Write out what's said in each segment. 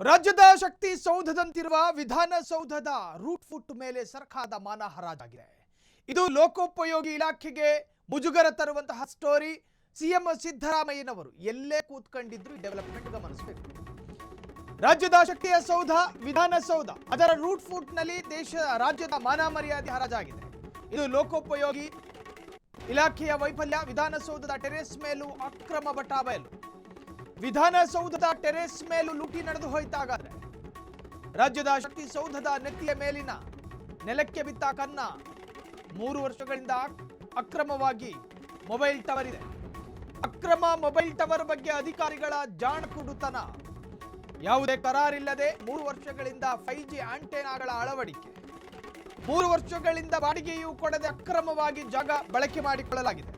ರಾಜ್ಯದ ಶಕ್ತಿ ಸೌಧದಂತಿರುವ ವಿಧಾನಸೌಧದ root foot ಮೇಲೆ ಸರ್ಕಾರದ ಮಾನ ಹರಾಜಾಗಿದೆ. ಇದು ಲೋಕೋಪಯೋಗಿ ಇಲಾಖೆಗೆ ಮುಜುಗರ ತರುವಂತಹ ಸ್ಟೋರಿ. ಸಿಎಂ ಸಿದ್ದರಾಮಯ್ಯನವರು ಎಲ್ಲೇ ಕೂತ್ಕೊಂಡಿದ್ರು ಡೆವಲಪ್ಮೆಂಟ್ ಗಮನಿಸಬೇಕು. ರಾಜ್ಯದ ಶಕ್ತಿಯ ಸೌಧ ವಿಧಾನಸೌಧ ಅದರ ರೂಟ್ ಫುಟ್ ನಲ್ಲಿ ರಾಜ್ಯದ ಮಾನ ಮರ್ಯಾದೆ ಹರಾಜಾಗಿದೆ. ಇದು ಲೋಕೋಪಯೋಗಿ ಇಲಾಖೆಯ ವೈಫಲ್ಯ. ವಿಧಾನಸೌಧದ ಟೆರೇಸ್ ಮೇಲೂ ಅಕ್ರಮ ಬಟಾಬಯಲು. ವಿಧಾನಸೌಧದ ಟೆರೇಸ್ ಮೇಲೂ ಲೂಟಿ ನಡೆದು ಹೋಯ್ತಾಗಾದ್ರೆ ರಾಜ್ಯದ ಶಕ್ತಿ ಸೌಧದ ನೆತ್ತಿಯ ಮೇಲಿನ ನೆಲಕ್ಕೆ ಬಿತ್ತ ಕನ್ನ 3 ವರ್ಷಗಳಿಂದ ಅಕ್ರಮವಾಗಿ ಮೊಬೈಲ್ ಟವರ್ ಇದೆ. ಅಕ್ರಮ ಮೊಬೈಲ್ ಟವರ್ ಬಗ್ಗೆ ಅಧಿಕಾರಿಗಳ ಜಾಣಕುಡುತನ. ಯಾವುದೇ ಕರಾರಿಲ್ಲದೆ 3 ವರ್ಷಗಳಿಂದ 5G ಆಂಟೆನಾಗಳ ಅಳವಡಿಕೆ. 3 ವರ್ಷಗಳಿಂದ ಬಾಡಿಗೆಯೂ ಕೊಡದೆ ಅಕ್ರಮವಾಗಿ ಜಾಗ ಬಳಕೆ ಮಾಡಿಕೊಳ್ಳಲಾಗಿದೆ.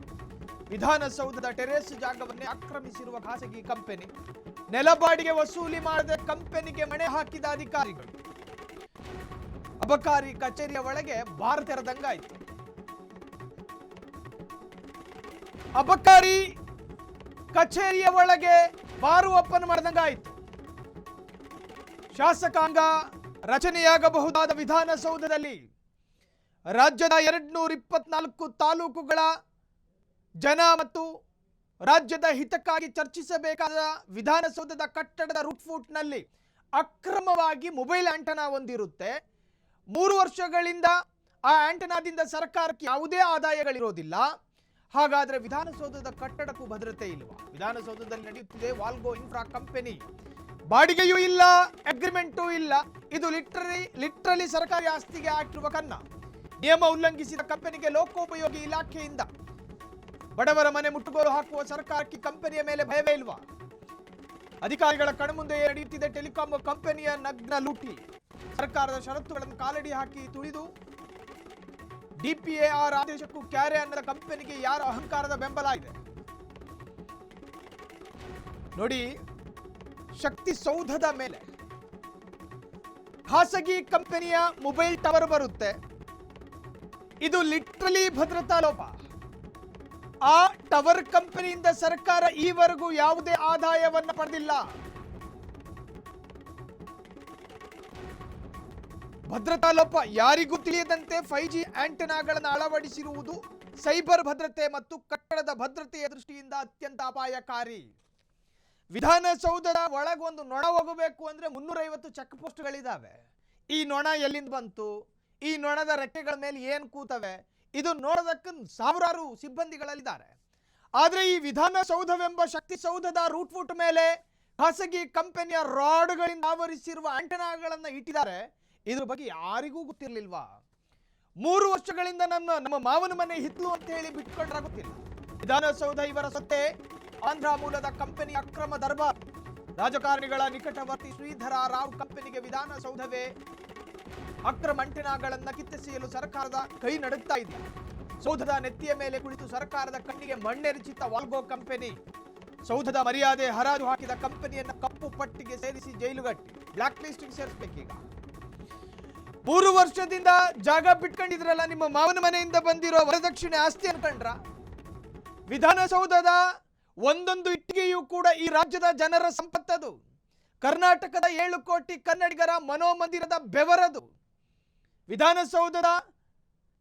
ವಿಧಾನಸೌಧದ ಟೆರೇಸ್ ಜಾಗವನ್ನೇ ಆಕ್ರಮಿಸಿರುವ ಖಾಸಗಿ ಕಂಪನಿ. ನೆಲ ಬಾಡಿಗೆ ವಸೂಲಿ ಮಾಡದೆ ಕಂಪನಿಗೆ ಮಣೆ ಹಾಕಿದ ಅಧಿಕಾರಿಗಳು. ಅಬಕಾರಿ ಕಚೇರಿಯ ಒಳಗೆ ಬಾರ್ ತೆರೆದಂಗಾಯಿತು. ಅಬಕಾರಿ ಕಚೇರಿಯ ಒಳಗೆ ಬಾರು ಓಪನ್ ಮಾಡಿದಂಗಾಯಿತು. ಶಾಸಕಾಂಗ ರಚನೆಯಾಗಬಹುದಾದ ವಿಧಾನಸೌಧದಲ್ಲಿ ರಾಜ್ಯದ 224 ತಾಲೂಕುಗಳ ಜನ ಮತ್ತು ರಾಜ್ಯದ ಹಿತಕ್ಕಾಗಿ ಚರ್ಚಿಸಬೇಕಾದ ವಿಧಾನಸೌಧದ ಕಟ್ಟಡದ ರೂಟ್ ಫುಟ್ ನಲ್ಲಿ ಅಕ್ರಮವಾಗಿ ಮೊಬೈಲ್ ಆಂಟೆನಾ ಹೊಂದಿರುತ್ತೆ. 3 ವರ್ಷಗಳಿಂದ ಆ ಆಂಟೆನಾದಿಂದ ಸರ್ಕಾರಕ್ಕೆ ಯಾವುದೇ ಆದಾಯಗಳಿರೋದಿಲ್ಲ. ಹಾಗಾದ್ರೆ ವಿಧಾನಸೌಧದ ಕಟ್ಟಡಕ್ಕೂ ಭದ್ರತೆ ಇಲ್ವಾ? ವಿಧಾನಸೌಧದಲ್ಲಿ ನಡೆಯುತ್ತಿದೆ ವಾಲ್ಗೋ ಇನ್ಫ್ರಾ ಕಂಪನಿ. ಬಾಡಿಗೆಯೂ ಇಲ್ಲ, ಅಗ್ರಿಮೆಂಟೂ ಇಲ್ಲ. ಇದು ಲಿಟ್ರಲಿ ಸರ್ಕಾರಿ ಆಸ್ತಿಗೆ ಹಾಕಿರುವ ಕನ್ನ. ನಿಯಮ ಉಲ್ಲಂಘಿಸಿದ ಕಂಪನಿಗೆ ಲೋಕೋಪಯೋಗಿ ಇಲಾಖೆಯಿಂದ ಬಡವರ ಮನೆ ಮುಟ್ಟುಗೋಲು ಹಾಕುವ ಸರ್ಕಾರಕ್ಕೆ ಕಂಪನಿಯ ಮೇಲೆ ಭಯವೇ ಇಲ್ವಾ? ಅಧಿಕಾರಿಗಳ ಕಣ್ಮುಂದೆ ನಡೆಯುತ್ತಿದೆ ಟೆಲಿಕಾಂ ಕಂಪನಿಯ ನಗ್ನ ಲೂಟಿ. ಸರ್ಕಾರದ ಷರತ್ತುಗಳನ್ನು ಕಾಲಡಿ ಹಾಕಿ ತುಳಿದು DPAR ಆದೇಶಕ್ಕೂ ಕ್ಯಾರೆ ಅನ್ನದ ಕಂಪನಿಗೆ ಯಾರ ಅಹಂಕಾರದ ಬೆಂಬಲ ಇದೆ ನೋಡಿ. ಶಕ್ತಿ ಸೌಧದ ಮೇಲೆ ಖಾಸಗಿ ಕಂಪನಿಯ ಮೊಬೈಲ್ ಟವರ್ ಬರುತ್ತೆ. ಇದು ಲಿಟ್ರಲಿ ಭದ್ರತಾ ಲೋಪ. ಆ ಟವರ್ ಕಂಪನಿಯಿಂದ ಸರ್ಕಾರ ಈವರೆಗೂ ಯಾವುದೇ ಆದಾಯವನ್ನು ಪಡೆದಿಲ್ಲ. ಭದ್ರತಾ ಲೋಪ ಯಾರಿಗೂ ತಿಳಿಯದಂತೆ 5G ಆಂಟೆನಾಗಳನ್ನು ಅಳವಡಿಸಿರುವುದು ಸೈಬರ್ ಭದ್ರತೆ ಮತ್ತು ಕಟ್ಟಡದ ಭದ್ರತೆಯ ದೃಷ್ಟಿಯಿಂದ ಅತ್ಯಂತ ಅಪಾಯಕಾರಿ. ವಿಧಾನಸೌಧದ ಒಳಗೊಂದು ನೊಣ ಹೋಗಬೇಕು ಅಂದ್ರೆ 350 ಚೆಕ್ ಪೋಸ್ಟ್ಗಳಿದಾವೆ. ಈ ನೊಣ ಎಲ್ಲಿಂದ ಬಂತು? ಈ ನೊಣದ ರೆಕ್ಕೆಗಳ ಮೇಲೆ ಏನು ಕೂತವೆ? ಇದು ನೋಡೋದಕ್ಕೆ ಸಾವಿರಾರು ಸಿಬ್ಬಂದಿಗಳಲ್ಲಿದ್ದಾರೆ. ಆದರೆ ಈ ವಿಧಾನಸೌಧವೆಂಬ ಶಕ್ತಿ ಸೌಧದ ರೂಟ್ ಫುಟ್ ಮೇಲೆ ಖಾಸಗಿ ಕಂಪನಿಯ ರಾಡ್ಗಳಿಂದ ಆವರಿಸಿರುವ ಆಂಟೆನಾಗಳನ್ನು ಇಟ್ಟಿದ್ದಾರೆ. ಇದ್ರ ಬಗ್ಗೆ ಯಾರಿಗೂ ಗೊತ್ತಿರಲಿಲ್ವಾ? 3 ವರ್ಷಗಳಿಂದ ನಮ್ಮ ಮಾವನ ಮನೆ ಹಿತ್ಲು ಅಂತ ಹೇಳಿ ಬಿಟ್ಕೊಂಡ್ರೆ ಗೊತ್ತಿಲ್ಲ. ವಿಧಾನಸೌಧ ಇವರ ಸೊತ್ತೆ. ಆಂಧ್ರ ಮೂಲದ ಕಂಪನಿ ಅಕ್ರಮ ದರ್ಬಾರ್. ರಾಜಕಾರಣಿಗಳ ನಿಕಟವರ್ತಿ ಶ್ರೀಧರ ರಾವ್ ಕಂಪನಿಗೆ ವಿಧಾನಸೌಧವೇ ಅಕ್ರಮ ಆಂಟೆನಾಗಳನ್ನು ಕಿತ್ತೆಸೆಯಲು ಸರ್ಕಾರದ ಕೈ ನಡುತ್ತಾ ಇದೆ. ಸೌಧದ ನೆತ್ತಿಯ ಮೇಲೆ ಕುಳಿತು ಸರ್ಕಾರದ ಕಣ್ಣಿಗೆ ಮಣ್ಣೆರಚಿತ ವಾಲ್ಗೋ ಕಂಪನಿ. ಸೌಧದ ಮರ್ಯಾದೆ ಹರಾಜು ಹಾಕಿದ ಕಂಪನಿಯನ್ನ ಕಪ್ಪು ಪಟ್ಟಿಗೆ ಸೇರಿಸಿ ಜೈಲುಗಟ್ಟಿ ಬ್ಲಾಕ್ ಲಿಸ್ಟಿಗೆ ಸೇರಿಸಬೇಕೀಗ. 3 ವರ್ಷದಿಂದ ಜಾಗ ಬಿಟ್ಕೊಂಡಿದ್ರಲ್ಲ, ನಿಮ್ಮ ಮಾವನ ಮನೆಯಿಂದ ಬಂದಿರೋ ವರದಕ್ಷಿಣೆ ಆಸ್ತಿ ಅನ್ಕೊಂಡ್ರ? ವಿಧಾನಸೌಧದ ಒಂದೊಂದು ಇಟ್ಟಿಗೆಯೂ ಕೂಡ ಈ ರಾಜ್ಯದ ಜನರ ಸಂಪತ್ತದು. ಕರ್ನಾಟಕದ 7 ಕೋಟಿ ಕನ್ನಡಿಗರ ಮನೋಮಂದಿರದ ಬೆವರದು. ವಿಧಾನಸೌಧದ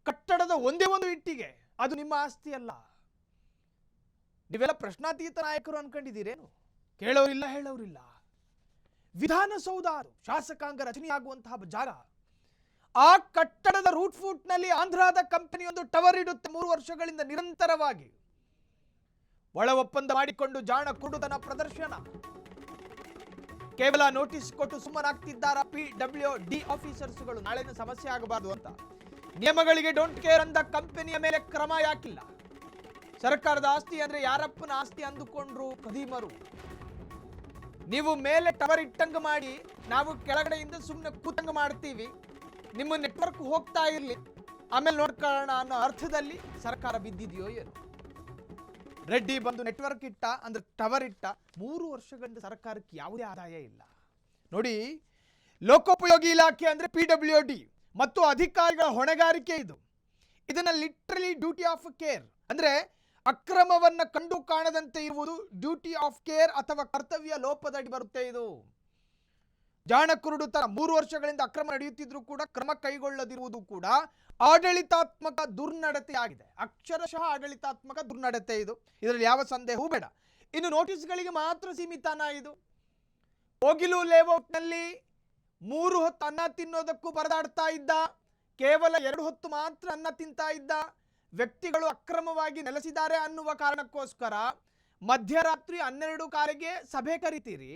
ಕಟ್ಟಡದ ಒಂದೇ ಒಂದು ಇಟ್ಟಿಗೆ ಅದು ನಿಮ್ಮ ಆಸ್ತಿ ಅಲ್ಲ. ನೀವೆಲ್ಲ ಪ್ರಶ್ನಾತೀತ ನಾಯಕರು ಅನ್ಕೊಂಡಿದ್ದೀರೇನು? ಕೇಳೋರಿಲ್ಲ, ಹೇಳೋರಿಲ್ಲ. ವಿಧಾನಸೌಧ ಅದು ಶಾಸಕಾಂಗ ರಚನೆಯಾಗುವಂತಹ ಜಾಗ. ಆ ಕಟ್ಟಡದ ರೂಟ್ ಫುಟ್ ನಲ್ಲಿ ಆಂಧ್ರದ ಕಂಪನಿ ಒಂದು ಟವರ್ ಇಡುತ್ತೆ 3 ವರ್ಷಗಳಿಂದ ನಿರಂತರವಾಗಿ. ಒಳ ಒಪ್ಪಂದ ಮಾಡಿಕೊಂಡು ಜಾಣ ಕುಡುತನ ಪ್ರದರ್ಶನ. ಕೇವಲ ನೋಟಿಸ್ ಕೊಟ್ಟು ಸುಮ್ಮನಾಗ್ತಿದ್ದಾರ PWD ಆಫೀಸರ್ಸ್ಗಳು. ನಾಳೆನ ಸಮಸ್ಯೆ ಆಗಬಾರದು ಅಂತ ನಿಯಮಗಳಿಗೆ ಡೋಂಟ್ ಕೇರ್ ಅಂದ ಕಂಪನಿಯ ಮೇಲೆ ಕ್ರಮ ಯಾಕಿಲ್ಲ? ಸರ್ಕಾರದ ಆಸ್ತಿ ಅಂದ್ರೆ ಯಾರಪ್ಪನ ಆಸ್ತಿ ಅಂದುಕೊಂಡ್ರು ಕದೀಮರು. ನೀವು ಮೇಲೆ ಟವರ್ ಇಟ್ಟಂಗ ಮಾಡಿ, ನಾವು ಕೆಳಗಡೆಯಿಂದ ಸುಮ್ಮನೆ ಕೂತಂಗ ಮಾಡ್ತೀವಿ, ನಿಮ್ಮ ನೆಟ್ವರ್ಕ್ ಹೋಗ್ತಾ ಇರ್ಲಿ, ಆಮೇಲೆ ನೋಡ್ಕೊಳ್ಳೋಣ ಅನ್ನೋ ಅರ್ಥದಲ್ಲಿ ಸರ್ಕಾರ ಬಿದ್ದಿದೆಯೋ ಏನು? ರೆಡ್ಡಿ ಬಂದು ನೆಟ್ವರ್ಕ್ ಇಟ್ಟ ಅಂದ್ರೆ ಟವರ್ ಇಟ್ಟ. 3 ವರ್ಷಗಳಿಂದ ಸರ್ಕಾರಕ್ಕೆ ಯಾವುದೇ ಆದಾಯ ಇಲ್ಲ ನೋಡಿ. ಲೋಕೋಪಯೋಗಿ ಇಲಾಖೆ ಅಂದ್ರೆ PWD ಮತ್ತು ಅಧಿಕಾರಿಗಳ ಹೊಣೆಗಾರಿಕೆ ಇದು. ಇದನ್ನ ಲಿಟ್ರಲಿ ಡ್ಯೂಟಿ ಆಫ್ ಕೇರ್ ಅಂದ್ರೆ ಅಕ್ರಮವನ್ನ ಕಂಡು ಕಾಣದಂತೆ ಇರುವುದು ಡ್ಯೂಟಿ ಆಫ್ ಕೇರ್ ಅಥವಾ ಕರ್ತವ್ಯ ಲೋಪದಡಿ ಬರುತ್ತೆ ಇದು. ಜಾಣ ಕುರುಡುತನ 3 ವರ್ಷಗಳಿಂದ ಅಕ್ರಮ ನಡೆಯುತ್ತಿದ್ರೂ ಕೂಡ ಕ್ರಮ ಕೈಗೊಳ್ಳದಿರುವುದು ಕೂಡ ಆಡಳಿತಾತ್ಮಕ ದುರ್ನಡತೆಯಾಗಿದೆ. ಅಕ್ಷರಶಃ ಆಡಳಿತಾತ್ಮಕ ದುರ್ನಡತೆ ಇದು. ಇದರಲ್ಲಿ ಯಾವ ಸಂದೇಹವೂ ಬೇಡ. ಇನ್ನು ನೋಟಿಸ್ಗಳಿಗೆ ಮಾತ್ರ ಸೀಮಿತನಾ ಇದು? ಕೋಗಿಲು ಲೇಔಟ್ನಲ್ಲಿ 3 ಹೊತ್ತು ಅನ್ನ ತಿನ್ನೋದಕ್ಕೂ ಪರದಾಡ್ತಾ ಇದ್ದ, ಕೇವಲ 2 ಹೊತ್ತು ಮಾತ್ರ ಅನ್ನ ತಿಂತಾ ಇದ್ದ ವ್ಯಕ್ತಿಗಳು ಅಕ್ರಮವಾಗಿ ನೆಲೆಸಿದ್ದಾರೆ ಅನ್ನುವ ಕಾರಣಕ್ಕೋಸ್ಕರ ಮಧ್ಯರಾತ್ರಿ 12 ಕಾರಿಗೆ ಸಭೆ ಕರಿತೀರಿ,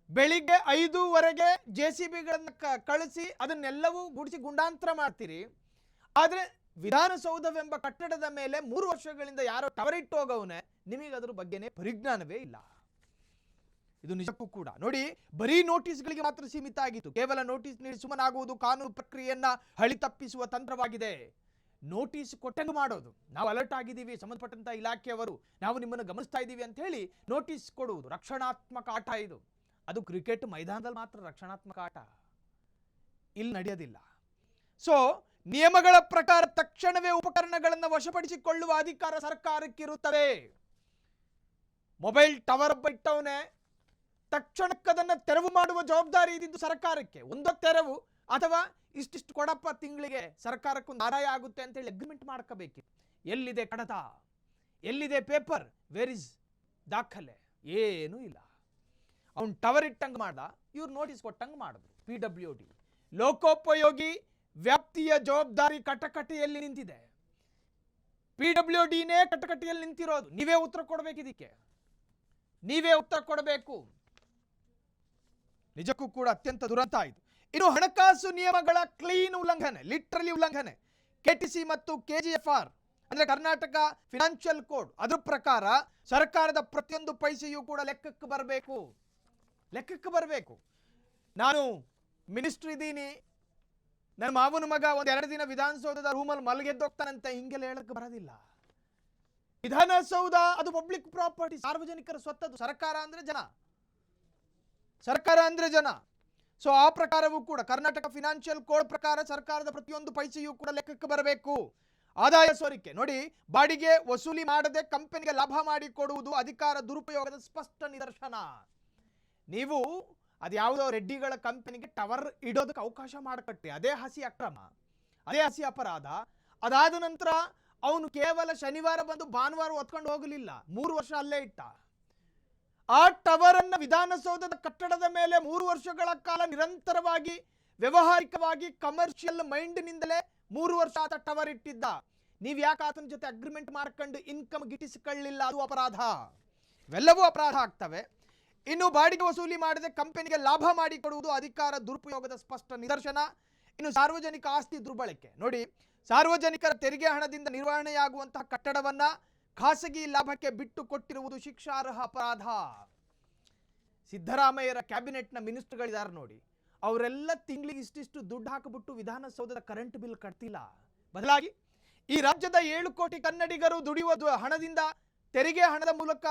ಬೆಳಿಗ್ಗೆ 5ವರೆಗೆ JCBಗಳನ್ನು ಕಳಿಸಿ ಅದನ್ನೆಲ್ಲವೂ ಗುಡಿಸಿ ಗುಂಡಾಂತರ ಮಾಡ್ತೀರಿ. ಆದರೆ ವಿಧಾನಸೌಧವೆಂಬ ಕಟ್ಟಡದ ಮೇಲೆ 3 ವರ್ಷಗಳಿಂದ ಯಾರೋ ಟವರ್ ಇಟ್ಟು ಹೋಗವನೇ, ನಿಮಗೆ ಅದರ ಬಗ್ಗೆನೇ ಪರಿಜ್ಞಾನವೇ ಇಲ್ಲ. ಇದು ನಿಜಕ್ಕೂ ಕೂಡ ನೋಡಿ, ಬರೀ ನೋಟಿಸ್ಗಳಿಗೆ ಮಾತ್ರ ಸೀಮಿತ ಆಗಿತ್ತು. ಕೇವಲ ನೋಟಿಸ್ ನೀಡಿ ಸುಮ್ಮನಾಗುವುದು ಕಾನೂನು ಪ್ರಕ್ರಿಯೆಯನ್ನ ಹಳಿ ತಪ್ಪಿಸುವ ತಂತ್ರವಾಗಿದೆ. ನೋಟಿಸ್ ಕೊಟ್ಟಂಗೆ ಮಾಡೋದು, ನಾವು ಅಲರ್ಟ್ ಆಗಿದ್ದೀವಿ, ಸಂಬಂಧಪಟ್ಟಂತ ಇಲಾಖೆಯವರು ನಾವು ನಿಮ್ಮನ್ನು ಗಮನಿಸ್ತಾ ಇದ್ದೀವಿ ಅಂತ ಹೇಳಿ ನೋಟಿಸ್ ಕೊಡುವುದು ರಕ್ಷಣಾತ್ಮಕ ಆಟ. ಇದು ಅದು ಕ್ರಿಕೆಟ್ ಮೈದಾನದಲ್ಲಿ ಮಾತ್ರ ರಕ್ಷಣಾತ್ಮಕ ಆಟ, ಇಲ್ಲಿ ನಡೆಯೋದಿಲ್ಲ. ಸೊ ನಿಯಮಗಳ ಪ್ರಕಾರ ತಕ್ಷಣವೇ ಉಪಕರಣಗಳನ್ನು ವಶಪಡಿಸಿಕೊಳ್ಳುವ ಅಧಿಕಾರ ಸರ್ಕಾರಕ್ಕಿರುತ್ತದೆ. ಮೊಬೈಲ್ ಟವರ್ ಬಿಟ್ಟವನೇ ತಕ್ಷಣಕ್ಕದನ್ನು ತೆರವು ಮಾಡುವ ಜವಾಬ್ದಾರಿ ಇದ್ದಿದ್ದು ಸರ್ಕಾರಕ್ಕೆ. ಒಂದೋ ತೆರವು ಅಥವಾ ಇಷ್ಟಿಷ್ಟು ಕೊಡಪ್ಪ ತಿಂಗಳಿಗೆ, ಸರ್ಕಾರಕ್ಕೊಂದು ಆದಾಯ ಆಗುತ್ತೆ ಅಂತ ಹೇಳಿ ಅಗ್ರಿಮೆಂಟ್ ಮಾಡ್ಕೋಬೇಕು. ಎಲ್ಲಿದೆ ಕಡತ, ಎಲ್ಲಿದೆ ಪೇಪರ್, ವೇರ್ ಇಸ್ ದಾಖಲೆ? ಏನೂ ಇಲ್ಲ. ಅವನು ಟವರ್ ಇಟ್ಟಂಗೆ ಮಾಡ್ದ, ಇವ್ರು ನೋಟಿಸ್ ಕೊಟ್ಟಂಗೆ ಮಾಡಿದ್ರು. PWD ಲೋಕೋಪಯೋಗಿ ವ್ಯಾಪ್ತಿಯ ಜವಾಬ್ದಾರಿ ಕಟಕಟೆಯಲ್ಲಿ ನಿಂತಿದೆ. PWDನೇ ಕಟಕಟೆಯಲ್ಲಿ ನಿಂತಿರೋದು. ನೀವೇ ಉತ್ತರ ಕೊಡಬೇಕು, ಇದಕ್ಕೆ ನೀವೇ ಉತ್ತರ ಕೊಡಬೇಕು. ನಿಜಕ್ಕೂ ಕೂಡ ಅತ್ಯಂತ ದುರಂತ ಆಯಿತು. ಇನ್ನು ಹಣಕಾಸು ನಿಯಮಗಳ ಕ್ಲೀನ್ ಉಲ್ಲಂಘನೆ, ಲಿಟ್ರಲಿ ಉಲ್ಲಂಘನೆ. KTC ಮತ್ತು KGFR ಅಂದ್ರೆ ಕರ್ನಾಟಕ ಫಿನಾನ್ಷಿಯಲ್ ಕೋಡ್, ಅದ್ರ ಪ್ರಕಾರ ಸರ್ಕಾರದ ಪ್ರತಿಯೊಂದು ಪೈಸೆಯೂ ಕೂಡ ಲೆಕ್ಕಕ್ಕೆ ಬರಬೇಕು. ನಾನು ಮಿನಿಸ್ಟರ್ ಇದ್ದೀನಿ, ನನ್ನ ಮಾವನ ಮಗ ಒಂದು 2 ದಿನ ವಿಧಾನಸೌಧದ ರೂಮಲ್ಲಿ ಮಲಗೆದ್ದೋಗ್ತಾನಂತೆ, ಹಿಂಗೆಲ್ಲ ಹೇಳಕ್ಕೆ ಬರೋದಿಲ್ಲ. ವಿಧಾನಸೌಧ ಅದು ಪಬ್ಲಿಕ್ ಪ್ರಾಪರ್ಟಿ, ಸಾರ್ವಜನಿಕರ ಸ್ವತ್ತದು. ಸರ್ಕಾರ ಅಂದ್ರೆ ಜನ. ಸೊ ಆ ಪ್ರಕಾರವೂ ಕೂಡ ಕರ್ನಾಟಕ ಫಿನಾನ್ಷಿಯಲ್ ಕೋಡ್ ಪ್ರಕಾರ ಸರ್ಕಾರದ ಪ್ರತಿಯೊಂದು ಪೈಸೆಯೂ ಕೂಡ ಲೆಕ್ಕಕ್ಕೆ ಬರಬೇಕು. ಆದಾಯ ಸೋರಿಕೆ ನೋಡಿ, ಬಾಡಿಗೆ ವಸೂಲಿ ಮಾಡದೆ ಕಂಪನಿಗೆ ಲಾಭ ಮಾಡಿಕೊಡುವುದು ಅಧಿಕಾರ ದುರುಪಯೋಗದ ಸ್ಪಷ್ಟ ನಿದರ್ಶನ. ನೀವು ಅದ್ಯಾವುದೋ ರೆಡ್ಡಿಗಳ ಕಂಪನಿಗೆ ಟವರ್ ಇಡೋದಕ್ಕೆ ಅವಕಾಶ ಮಾಡಿಕೊಟ್ರಿ, ಅದೇ ಹಸಿ ಅಕ್ರಮ, ಅದೇ ಹಸಿ ಅಪರಾಧ. ಅದಾದ ನಂತರ ಅವನು ಕೇವಲ ಶನಿವಾರ ಬಂದು ಭಾನುವಾರ ಹೊತ್ಕೊಂಡು ಹೋಗಲಿಲ್ಲ, 3 ವರ್ಷ ಅಲ್ಲೇ ಇಟ್ಟ. ಆ ಟವರ್ ಅನ್ನ ವಿಧಾನಸೌಧದ ಕಟ್ಟಡದ ಮೇಲೆ 3 ವರ್ಷಗಳ ಕಾಲ ನಿರಂತರವಾಗಿ ವ್ಯವಹಾರಿಕವಾಗಿ ಕಮರ್ಷಿಯಲ್ ಮೈಂಡ್ನಿಂದಲೇ 3 ವರ್ಷ ಆತ ಟವರ್ ಇಟ್ಟಿದ್ದ. ನೀವು ಯಾಕೆ ಆತನ ಜೊತೆ ಅಗ್ರಿಮೆಂಟ್ ಮಾಡ್ಕೊಂಡು ಇನ್ಕಮ್ ಗಿಟ್ಟಿಸಿಕೊಳ್ಳಿಲ್ಲ? ಅದು ಅಪರಾಧ. ಇವೆಲ್ಲವೂ ಅಪರಾಧ ಆಗ್ತವೆ. ಇನ್ನು ಬಾಡಿಗೆ ವಸೂಲಿ ಮಾಡದೆ ಕಂಪನಿಗೆ ಲಾಭ ಮಾಡಿಕೊಡುವುದು ಅಧಿಕಾರ ದುರುಪಯೋಗದ ಸ್ಪಷ್ಟ ನಿದರ್ಶನ. ಇನ್ನು ಸಾರ್ವಜನಿಕ ಆಸ್ತಿ ದುರ್ಬಳಕೆ ನೋಡಿ, ಸಾರ್ವಜನಿಕರ ತೆರಿಗೆ ಹಣದಿಂದ ನಿರ್ವಹಣೆಯಾಗುವಂತಹ ಕಟ್ಟಡವನ್ನ ಖಾಸಗಿ ಲಾಭಕ್ಕೆ ಬಿಟ್ಟು ಕೊಟ್ಟಿರುವುದು ಶಿಕ್ಷಾರ್ಹ ಅಪರಾಧ. ಸಿದ್ದರಾಮಯ್ಯರ ಕ್ಯಾಬಿನೆಟ್ನ ಮಿನಿಸ್ಟರ್ಗಳಿದ್ದಾರೆ ನೋಡಿ, ಅವರೆಲ್ಲ ತಿಂಗಳಿಗೆ ಇಷ್ಟಿಷ್ಟು ದುಡ್ಡು ಹಾಕಿಬಿಟ್ಟು ವಿಧಾನಸೌಧದ ಕರೆಂಟ್ ಬಿಲ್ ಕಟ್ತಿಲ್ಲ. ಬದಲಾಗಿ ಈ ರಾಜ್ಯದ 7 ಕೋಟಿ ಕನ್ನಡಿಗರು ದುಡಿಯುವ ಹಣದಿಂದ, ತೆರಿಗೆ ಹಣದ ಮೂಲಕ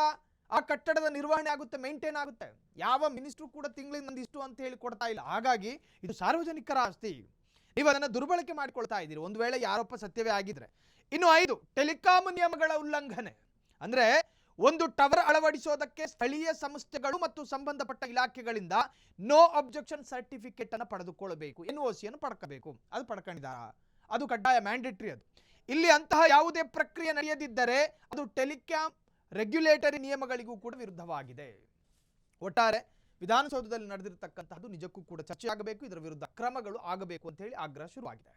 ಆ ಕಟ್ಟಡದ ನಿರ್ವಹಣೆ ಆಗುತ್ತೆ, ಮೇಂಟೈನ್ ಆಗುತ್ತೆ. ಯಾವ ಮಿನಿಸ್ಟ್ರು ಕೂಡ ತಿಂಗಳಿಗೆ ನಂದಿಷ್ಟು ಅಂತ ಹೇಳಿ ಕೊಡ್ತಾ ಇಲ್ಲ. ಹಾಗಾಗಿ ಇದು ಸಾರ್ವಜನಿಕರ ಆಸ್ತಿ, ನೀವು ಅದನ್ನು ದುರ್ಬಳಕೆ ಮಾಡಿಕೊಳ್ತಾ ಇದ್ದೀರಿ, ಒಂದು ವೇಳೆ ಆರೋಪ ಸತ್ಯವೇ ಆಗಿದ್ರೆ. ಇನ್ನು 5 ಟೆಲಿಕಾಂ ನಿಯಮಗಳ ಉಲ್ಲಂಘನೆ. ಅಂದ್ರೆ ಒಂದು ಟವರ್ ಅಳವಡಿಸೋದಕ್ಕೆ ಸ್ಥಳೀಯ ಸಂಸ್ಥೆಗಳು ಮತ್ತು ಸಂಬಂಧಪಟ್ಟ ಇಲಾಖೆಗಳಿಂದ ನೋ ಅಬ್ಜೆಕ್ಷನ್ ಸರ್ಟಿಫಿಕೇಟ್ ಅನ್ನು ಪಡೆದುಕೊಳ್ಳಬೇಕು, NOC ಅನ್ನು ಪಡ್ಕೋಬೇಕು. ಅದು ಪಡ್ಕೊಂಡಿದ್ದಾರ, ಅದು ಕಡ್ಡಾಯ, ಮ್ಯಾಂಡೇಟರಿ. ಅದು ಇಲ್ಲಿ ಅಂತಹ ಯಾವುದೇ ಪ್ರಕ್ರಿಯೆ ನಡೆಯದಿದ್ದರೆ ಅದು ಟೆಲಿಕಾಂ ರೆಗ್ಯುಲೇಟರಿ ನಿಯಮಗಳಿಗೂ ಕೂಡ ವಿರುದ್ಧವಾಗಿದೆ. ಒಟ್ಟಾರೆ ವಿಧಾನಸೌಧದಲ್ಲಿ ನಡೆದಿರತಕ್ಕಂತಹದ್ದು ನಿಜಕ್ಕೂ ಕೂಡ ಚರ್ಚೆಯಾಗಬೇಕು, ಇದರ ವಿರುದ್ಧ ಕ್ರಮಗಳು ಆಗಬೇಕು ಅಂತ ಹೇಳಿ ಆಗ್ರಹ ಶುರುವಾಗಿದೆ.